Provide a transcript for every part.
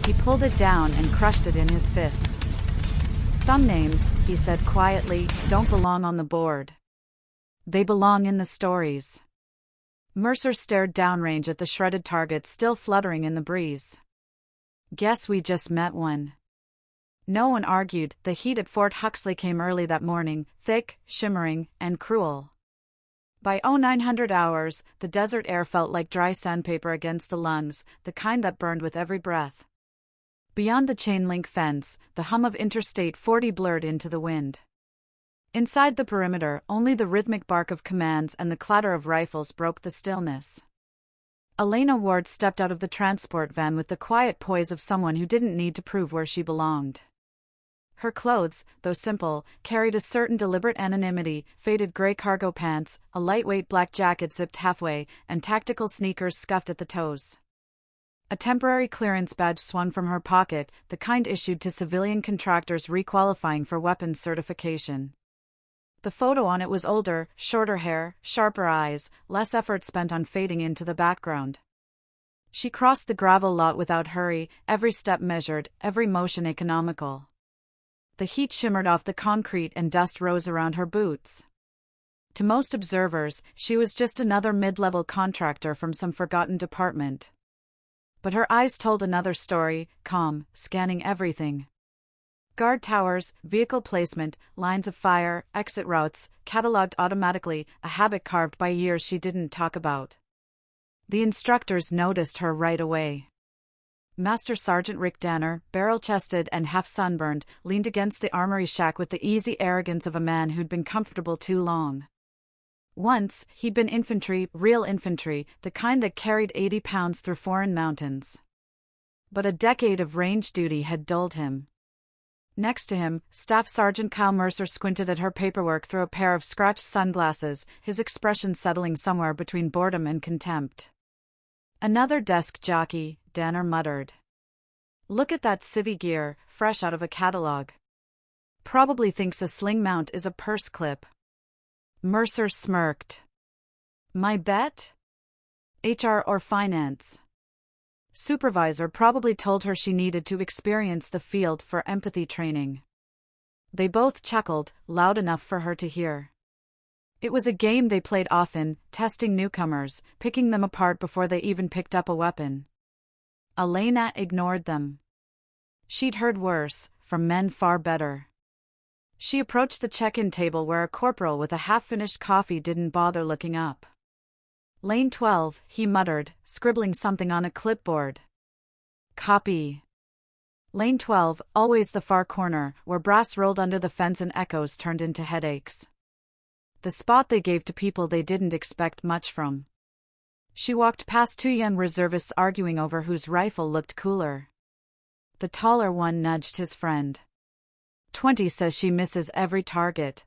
He pulled it down and crushed it in his fist. "Some names," he said quietly, "don't belong on the board. They belong in the stories." Mercer stared downrange at the shredded target still fluttering in the breeze. "Guess we just met one." No one argued. The heat at Fort Huxley came early that morning, thick, shimmering, and cruel. By 0900 hours, the desert air felt like dry sandpaper against the lungs, the kind that burned with every breath. Beyond the chain-link fence, the hum of Interstate 40 blurred into the wind. Inside the perimeter, only the rhythmic bark of commands and the clatter of rifles broke the stillness. Elena Ward stepped out of the transport van with the quiet poise of someone who didn't need to prove where she belonged. Her clothes, though simple, carried a certain deliberate anonymity: faded gray cargo pants, a lightweight black jacket zipped halfway, and tactical sneakers scuffed at the toes. A temporary clearance badge swung from her pocket, the kind issued to civilian contractors requalifying for weapons certification. The photo on it was older, shorter hair, sharper eyes, less effort spent on fading into the background. She crossed the gravel lot without hurry, every step measured, every motion economical. The heat shimmered off the concrete and dust rose around her boots. To most observers, she was just another mid-level contractor from some forgotten department. But her eyes told another story, calm, scanning everything. Guard towers, vehicle placement, lines of fire, exit routes, catalogued automatically, a habit carved by years she didn't talk about. The instructors noticed her right away. Master Sergeant Rick Danner, barrel-chested and half-sunburned, leaned against the armory shack with the easy arrogance of a man who'd been comfortable too long. Once, he'd been infantry, real infantry, the kind that carried 80 pounds through foreign mountains. But a decade of range duty had dulled him. Next to him, Staff Sergeant Kyle Mercer squinted at her paperwork through a pair of scratched sunglasses, his expression settling somewhere between boredom and contempt. "Another desk jockey," Danner muttered. "Look at that civvy gear, fresh out of a catalog. Probably thinks a sling mount is a purse clip." Mercer smirked. "My bet? HR or finance?" Supervisor probably told her she needed to experience the field for empathy training. They both chuckled, loud enough for her to hear. It was a game they played often, testing newcomers, picking them apart before they even picked up a weapon. Elena ignored them. She'd heard worse, from men far better. She approached the check-in table where a corporal with a half-finished coffee didn't bother looking up. "Lane 12, he muttered, scribbling something on a clipboard. "Copy." Lane 12, always the far corner, where brass rolled under the fence and echoes turned into headaches. The spot they gave to people they didn't expect much from. She walked past two young reservists arguing over whose rifle looked cooler. The taller one nudged his friend. 20 says she misses every target.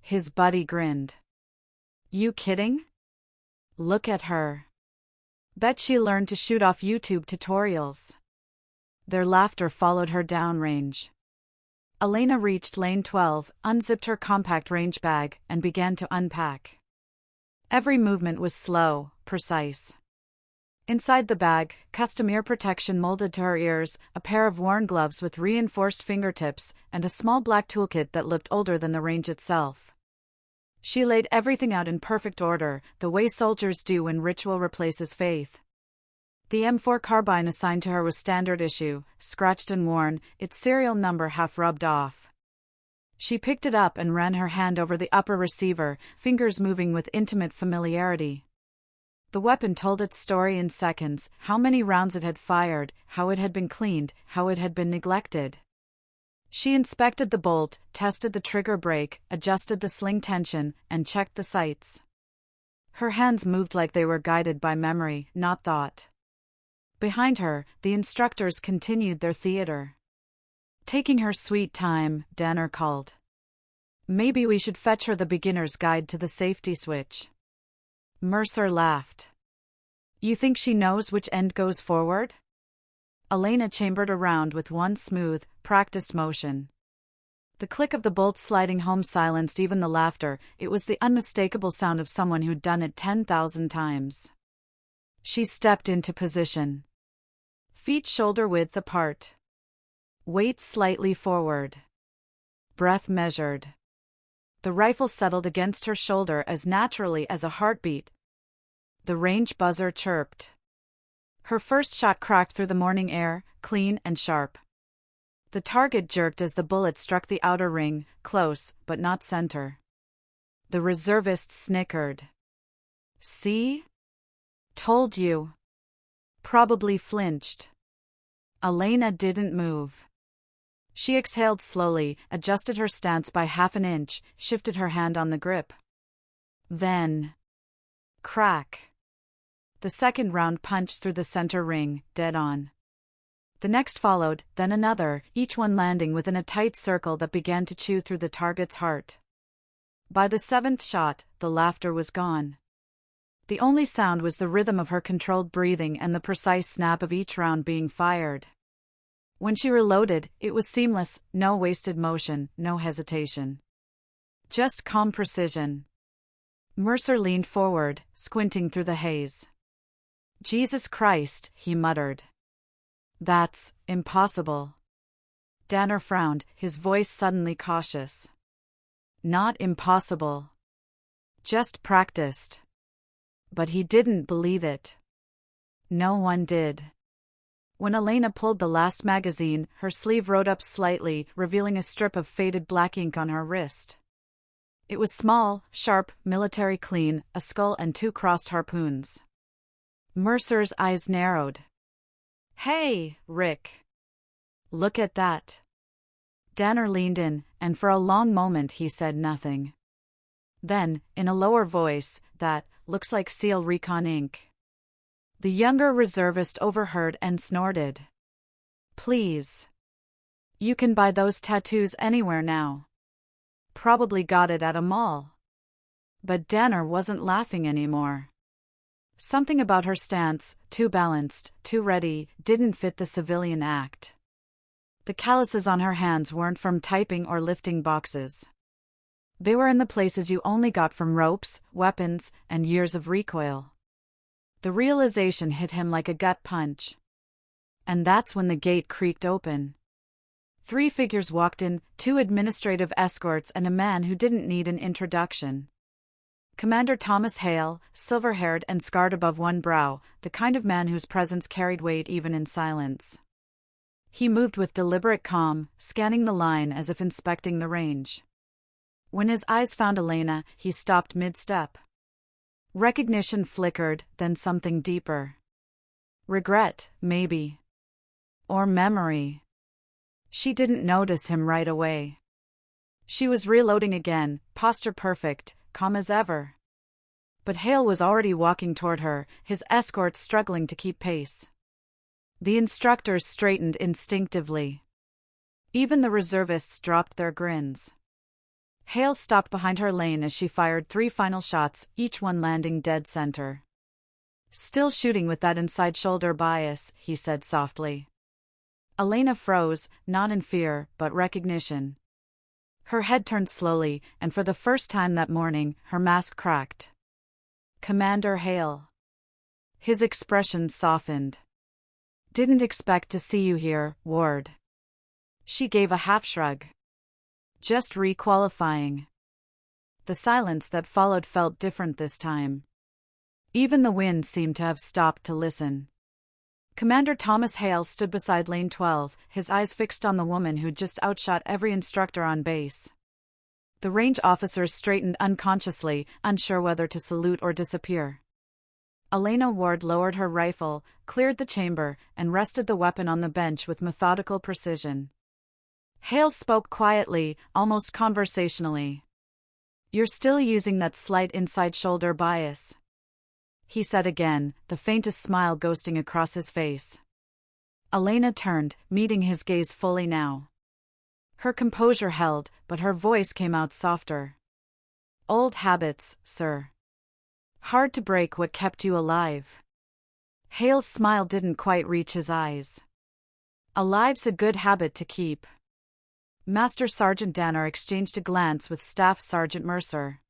His buddy grinned. "You kidding? Look at her. Bet she learned to shoot off YouTube tutorials." Their laughter followed her downrange. Elena reached lane 12, unzipped her compact range bag, and began to unpack. Every movement was slow, precise. Inside the bag, custom ear protection molded to her ears, a pair of worn gloves with reinforced fingertips, and a small black toolkit that looked older than the range itself. She laid everything out in perfect order, the way soldiers do when ritual replaces faith. The M4 carbine assigned to her was standard issue, scratched and worn, its serial number half rubbed off. She picked it up and ran her hand over the upper receiver, fingers moving with intimate familiarity. The weapon told its story in seconds, how many rounds it had fired, how it had been cleaned, how it had been neglected. She inspected the bolt, tested the trigger brake, adjusted the sling tension, and checked the sights. Her hands moved like they were guided by memory, not thought. Behind her, the instructors continued their theater. "Taking her sweet time," Danner called. "Maybe we should fetch her the beginner's guide to the safety switch." Mercer laughed. "You think she knows which end goes forward?" Elena chambered around with one smooth, practiced motion. The click of the bolt sliding home silenced even the laughter. It was the unmistakable sound of someone who'd done it 10,000 times. She stepped into position. Feet shoulder-width apart. Weight slightly forward. Breath measured. The rifle settled against her shoulder as naturally as a heartbeat. The range buzzer chirped. Her first shot cracked through the morning air, clean and sharp. The target jerked as the bullet struck the outer ring, close, but not center. The reservist snickered. "See? Told you." Probably flinched. Elena didn't move. She exhaled slowly, adjusted her stance by half an inch, shifted her hand on the grip. Then, crack. The second round punched through the center ring, dead on. The next followed, then another, each one landing within a tight circle that began to chew through the target's heart. By the seventh shot, the laughter was gone. The only sound was the rhythm of her controlled breathing and the precise snap of each round being fired. When she reloaded, it was seamless, no wasted motion, no hesitation. Just calm precision. Mercer leaned forward, squinting through the haze. "Jesus Christ," he muttered. "That's impossible." Danner frowned, his voice suddenly cautious. "Not impossible. Just practiced." But he didn't believe it. No one did. When Elena pulled the last magazine, her sleeve rode up slightly, revealing a strip of faded black ink on her wrist. It was small, sharp, military clean, a skull and 2 crossed harpoons. Mercer's eyes narrowed. "Hey, Rick. Look at that." Danner leaned in, and for a long moment he said nothing. Then, in a lower voice, "That looks like SEAL Recon Inc." The younger reservist overheard and snorted. "Please. You can buy those tattoos anywhere now. Probably got it at a mall." But Danner wasn't laughing anymore. Something about her stance, too balanced, too ready, didn't fit the civilian act. The calluses on her hands weren't from typing or lifting boxes. They were in the places you only got from ropes, weapons, and years of recoil. The realization hit him like a gut punch. And that's when the gate creaked open. 3 figures walked in, 2 administrative escorts and a man who didn't need an introduction. Commander Thomas Hale, silver-haired and scarred above one brow, the kind of man whose presence carried weight even in silence. He moved with deliberate calm, scanning the line as if inspecting the range. When his eyes found Elena, he stopped mid-step. Recognition flickered, then something deeper. Regret, maybe. Or memory. She didn't notice him right away. She was reloading again, posture perfect, calm as ever. But Hale was already walking toward her, his escorts struggling to keep pace. The instructors straightened instinctively. Even the reservists dropped their grins. Hale stopped behind her lane as she fired 3 final shots, each one landing dead center. "Still shooting with that inside shoulder bias," he said softly. Elena froze, not in fear, but recognition. Her head turned slowly, and for the first time that morning, her mask cracked. "Commander Hale." His expression softened. "Didn't expect to see you here, Ward." She gave a half-shrug. "Just requalifying." The silence that followed felt different this time. Even the wind seemed to have stopped to listen. Commander Thomas Hale stood beside Lane 12, his eyes fixed on the woman who'd just outshot every instructor on base. The range officers straightened unconsciously, unsure whether to salute or disappear. Elena Ward lowered her rifle, cleared the chamber, and rested the weapon on the bench with methodical precision. Hale spoke quietly, almost conversationally. "You're still using that slight inside shoulder bias," he said again, the faintest smile ghosting across his face. Elena turned, meeting his gaze fully now. Her composure held, but her voice came out softer. "Old habits, sir. Hard to break what kept you alive." Hale's smile didn't quite reach his eyes. "Alive's a good habit to keep." Master Sergeant Danner exchanged a glance with Staff Sergeant Mercer.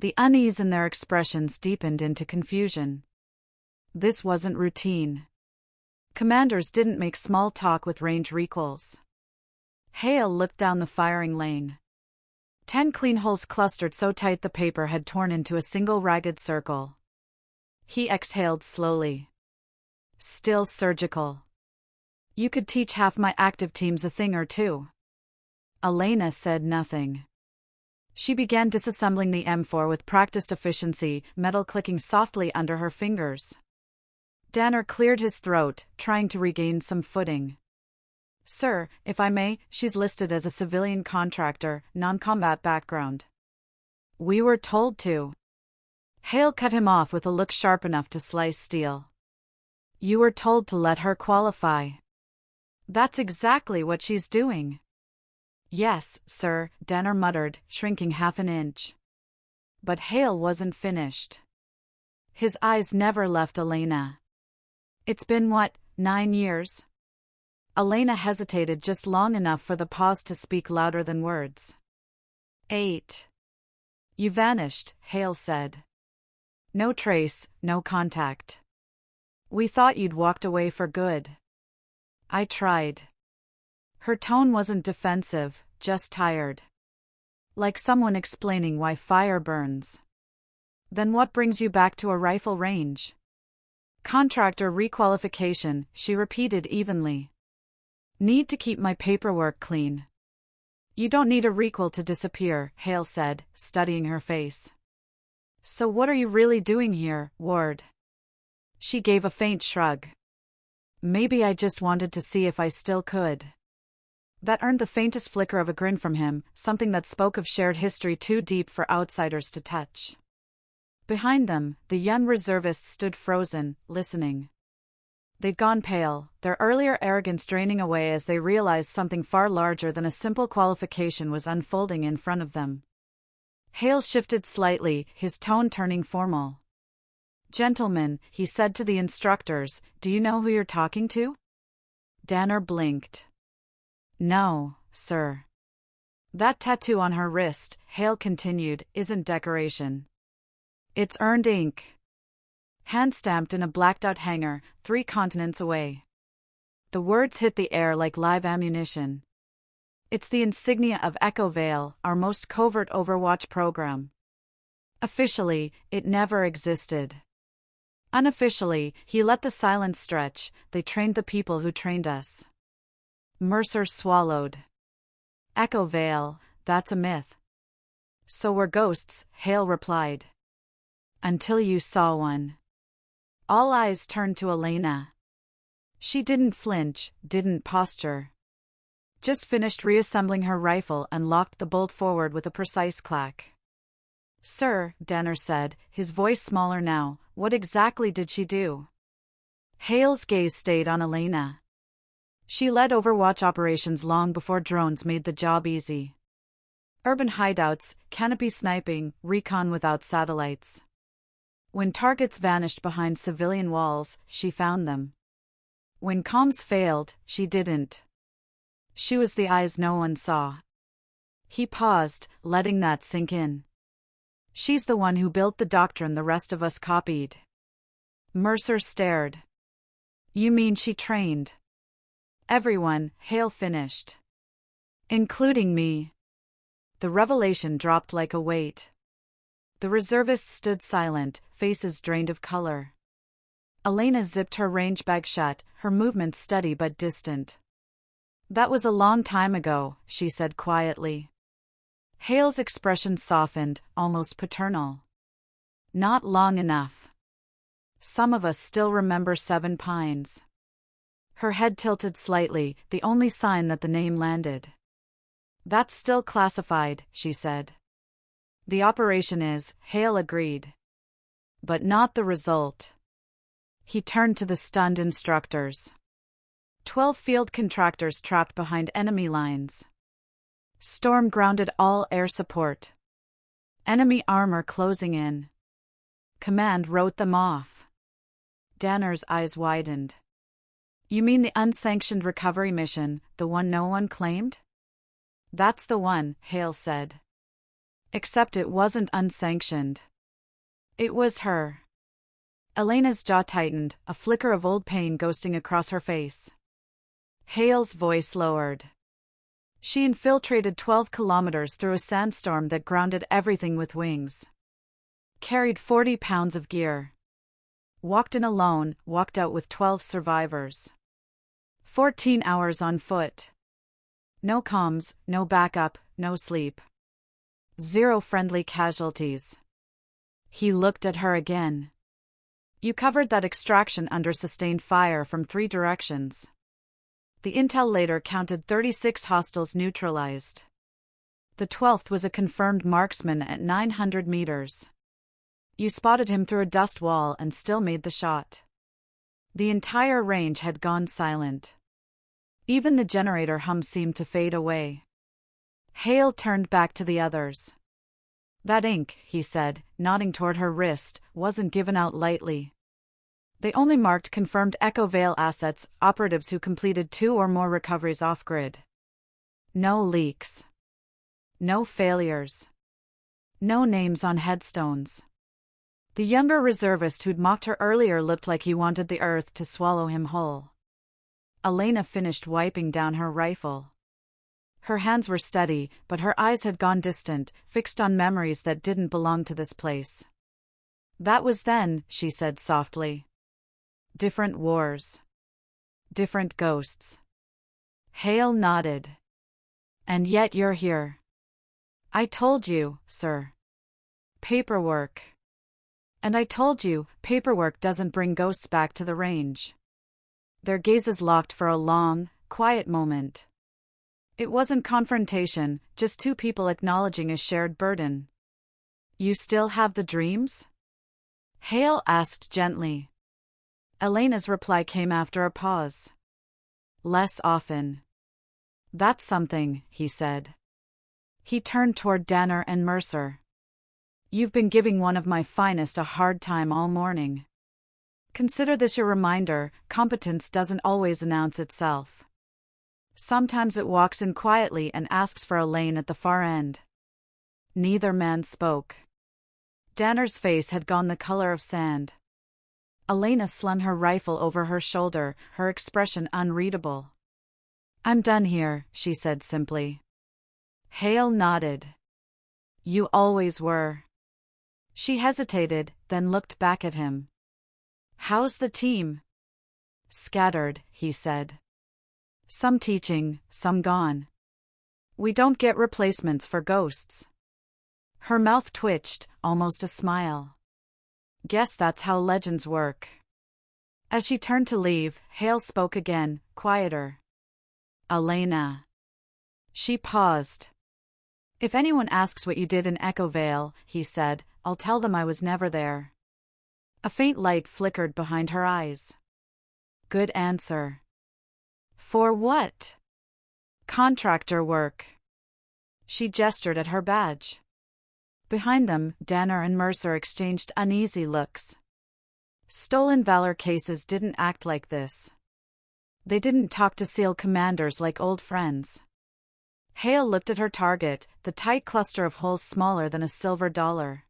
The unease in their expressions deepened into confusion. This wasn't routine. Commanders didn't make small talk with range recalls. Hale looked down the firing lane. 10 clean holes clustered so tight the paper had torn into a single ragged circle. He exhaled slowly. Still surgical. You could teach half my active teams a thing or two. Elena said nothing. She began disassembling the M4 with practiced efficiency, metal clicking softly under her fingers. Danner cleared his throat, trying to regain some footing. Sir, if I may, she's listed as a civilian contractor, non-combat background. We were told to. Hale cut him off with a look sharp enough to slice steel. You were told to let her qualify. That's exactly what she's doing. Yes, sir, Danner muttered, shrinking half an inch. But Hale wasn't finished. His eyes never left Elena. It's been what, 9 years? Elena hesitated just long enough for the pause to speak louder than words. 8. You vanished, Hale said. No trace, no contact. We thought you'd walked away for good. I tried. Her tone wasn't defensive, just tired. Like someone explaining why fire burns. Then what brings you back to a rifle range? Contractor requalification, she repeated evenly. Need to keep my paperwork clean. You don't need a requal to disappear, Hale said, studying her face. So what are you really doing here, Ward? She gave a faint shrug. Maybe I just wanted to see if I still could. That earned the faintest flicker of a grin from him, something that spoke of shared history too deep for outsiders to touch. Behind them, the young reservists stood frozen, listening. They'd gone pale, their earlier arrogance draining away as they realized something far larger than a simple qualification was unfolding in front of them. Hale shifted slightly, his tone turning formal. Gentlemen, he said to the instructors, do you know who you're talking to? Danner blinked. No, sir. That tattoo on her wrist, Hale continued, isn't decoration. It's earned ink. Hand-stamped in a blacked-out hangar, 3 continents away. The words hit the air like live ammunition. It's the insignia of Echo Vale, our most covert Overwatch program. Officially, it never existed. Unofficially, he let the silence stretch, they trained the people who trained us. Mercer swallowed. Echo Vale, that's a myth. So we're ghosts, Hale replied. Until you saw one. All eyes turned to Elena. She didn't flinch, didn't posture. Just finished reassembling her rifle and locked the bolt forward with a precise clack. Sir, Danner said, his voice smaller now, what exactly did she do? Hale's gaze stayed on Elena. She led Overwatch operations long before drones made the job easy. Urban hideouts, canopy sniping, recon without satellites. When targets vanished behind civilian walls, she found them. When comms failed, she didn't. She was the eyes no one saw. He paused, letting that sink in. She's the one who built the doctrine the rest of us copied. Mercer stared. You mean she trained? Everyone, Hale finished. Including me. The revelation dropped like a weight. The reservists stood silent, faces drained of color. Elena zipped her range bag shut, her movements steady but distant. That was a long time ago, she said quietly. Hale's expression softened, almost paternal. Not long enough. Some of us still remember Seven Pines. Her head tilted slightly, the only sign that the name landed. That's still classified, she said. The operation is, Hale agreed. But not the result. He turned to the stunned instructors. 12 field contractors trapped behind enemy lines. Storm grounded all air support. Enemy armor closing in. Command wrote them off. Danner's eyes widened. You mean the unsanctioned recovery mission, the one no one claimed? That's the one, Hale said. Except it wasn't unsanctioned. It was her. Elena's jaw tightened, a flicker of old pain ghosting across her face. Hale's voice lowered. She infiltrated 12 kilometers through a sandstorm that grounded everything with wings. Carried 40 pounds of gear. Walked in alone, walked out with 12 survivors. 14 hours on foot. No comms, no backup, no sleep. 0 friendly casualties. He looked at her again. You covered that extraction under sustained fire from 3 directions. The intel later counted 36 hostiles neutralized. The 12th was a confirmed marksman at 900 meters. You spotted him through a dust wall and still made the shot. The entire range had gone silent. Even the generator hum seemed to fade away. Hale turned back to the others. That ink, he said, nodding toward her wrist, wasn't given out lightly. They only marked confirmed Echo Vale assets, operatives who completed 2 or more recoveries off-grid. No leaks. No failures. No names on headstones. The younger reservist who'd mocked her earlier looked like he wanted the earth to swallow him whole. Elena finished wiping down her rifle. Her hands were steady, but her eyes had gone distant, fixed on memories that didn't belong to this place. That was then, she said softly. Different wars. Different ghosts. Hale nodded. And yet you're here. I told you, sir. Paperwork. And I told you, paperwork doesn't bring ghosts back to the range. Their gazes locked for a long, quiet moment. It wasn't confrontation, just 2 people acknowledging a shared burden. You still have the dreams? Hale asked gently. Elena's reply came after a pause. Less often. That's something, he said. He turned toward Danner and Mercer. You've been giving one of my finest a hard time all morning. Consider this your reminder, competence doesn't always announce itself. Sometimes it walks in quietly and asks for a lane at the far end. Neither man spoke. Danner's face had gone the color of sand. Elena slung her rifle over her shoulder, her expression unreadable. I'm done here, she said simply. Hale nodded. You always were. She hesitated, then looked back at him. How's the team? Scattered, he said. Some teaching, some gone. We don't get replacements for ghosts. Her mouth twitched, almost a smile. Guess that's how legends work. As she turned to leave, Hale spoke again, quieter. Elena. She paused. If anyone asks what you did in Echo Vale, he said, I'll tell them I was never there. A faint light flickered behind her eyes. Good answer. For what? Contractor work. She gestured at her badge. Behind them, Danner and Mercer exchanged uneasy looks. Stolen valor cases didn't act like this. They didn't talk to SEAL commanders like old friends. Hale looked at her target, the tight cluster of holes smaller than a silver dollar.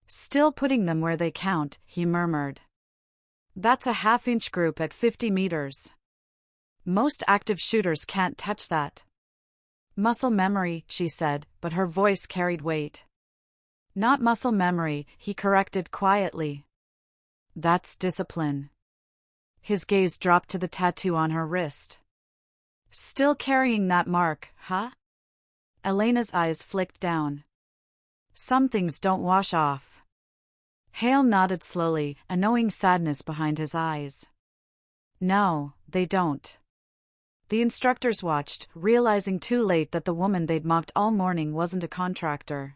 Still putting them where they count, he murmured. That's a half-inch group at 50 meters. Most active shooters can't touch that. Muscle memory, she said, but her voice carried weight. Not muscle memory, he corrected quietly. That's discipline. His gaze dropped to the tattoo on her wrist. Still carrying that mark, huh? Elena's eyes flicked down. Some things don't wash off. Hale nodded slowly, a knowing sadness behind his eyes. No, they don't. The instructors watched, realizing too late that the woman they'd mocked all morning wasn't a contractor.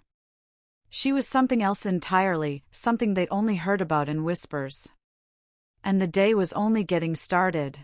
She was something else entirely, something they'd only heard about in whispers. And the day was only getting started.